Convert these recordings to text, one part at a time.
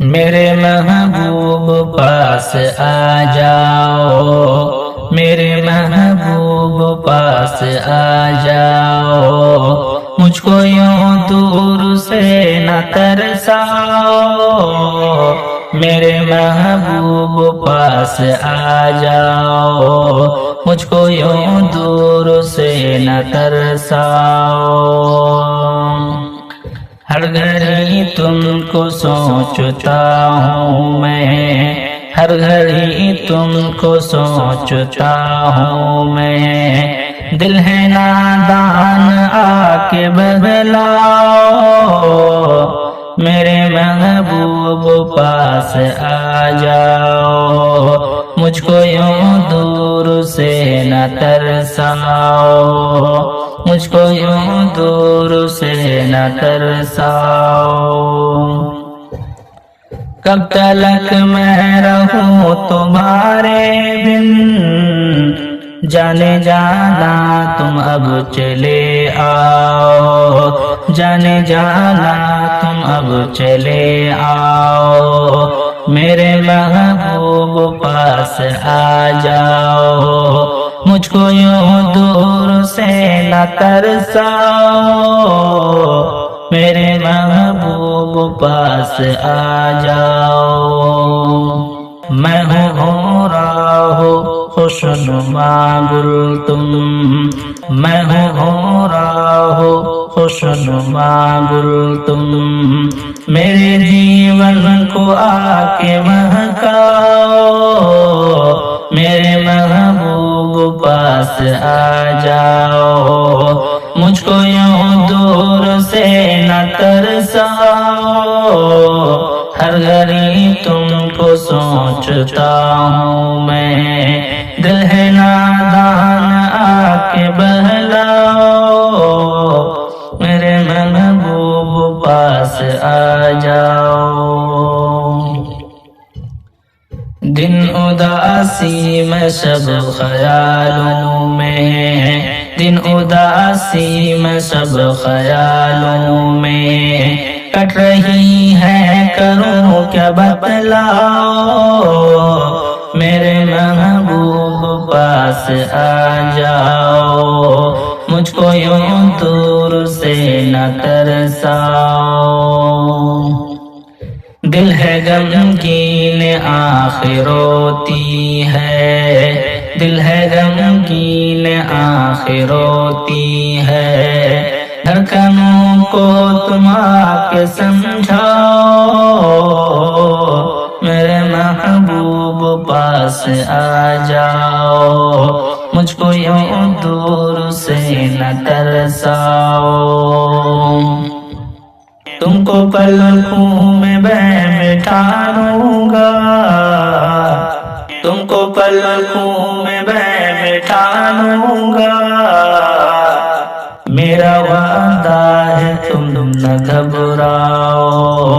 میرے محبوب پاس آ جاؤ، میرے محبوب پاس آ جاؤ، مجھ کو یوں دور سے نہ ترساؤ، میرے محبوب پاس آ جاؤ، مجھ کو یوں دور سے نہ ترساؤ۔ ہر گھڑی تم کو سوچتا ہوں میں، ہر گھڑی تم کو سوچتا ہوں میں، دل ہے نادان آ کے بہلاؤ، میرے محبوب پاس آ جاؤ، مجھ کو یوں دور سے نہ ترساؤ، مجھ کو یوں دور سے نہ ترساؤ۔ کب تلک میں رہوں تمہارے بن، جانے جانا تم اب چلے آؤ، جانے جانا تم اب چلے آؤ، میرے محبوب پاس آ جاؤ، مجھ کو یوں دور سے نہ ترساؤ، میرے محبوب پاس آ جاؤ۔ میں ہوں راہ خوشنما گل تم، میں ہوں راہ خوشنما گل تم، میرے جیون کو آ کے مہکاؤ، میرے محبوب پاس آ جاؤ، مجھ کو یوں دور سے نہ ترساؤ، ہر گھڑی تم کو سوچتا ہوں میں، دل ہے نادان آ کے بہلاؤ، میرے محبوب پاس آ جاؤ۔ دن اداسی میں سب خیالوں میں، دن اداسی میں سب خیالوں میں کٹ رہی ہے، کروں کیا بتلاؤ، میرے محبوب پاس آ جاؤ، مجھ کو یوں دور سے نہ ترساؤ۔ دل ہے غمگین آنکھیں روتی ہے، دل ہے غمگین آنکھیں روتی ہے، دھڑکنوں کو تم آ کے سمجھاؤ، میرے محبوب پاس آ جاؤ، مجھ کو یوں دور سے نہ ترساؤ۔ تم کو پلکوں میں میں بٹھا لوں گا، تم کو پلکوں میں میں بٹھا لوں گا، میرا وعدہ ہے تم نہ گھبراؤ،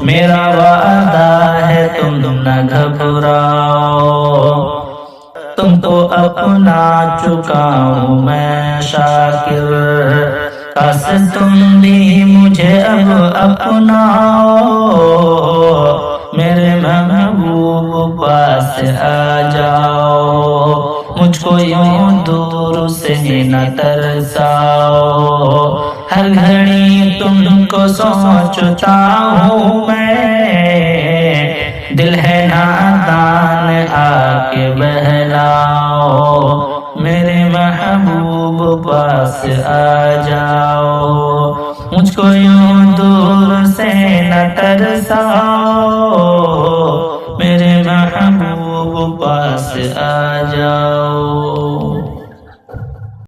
میرا وعدہ ہے تم نہ گھبراؤ، تم کو اپنا چکا ہوں میں شاکر، کاش تم بھی مجھے اب اپناؤ، میرے محبوب پاس آ جاؤ، مجھ کو یوں دور سے نہ ترساؤ، ہر گھڑی تم کو سوچتا ہوں میں، دل ہے نادان آ کے بہلاؤ، میرے محبوب پاس آ جاؤ، مجھ کو یوں دور سے نہ ترساؤ، میرے محبوب پاس آ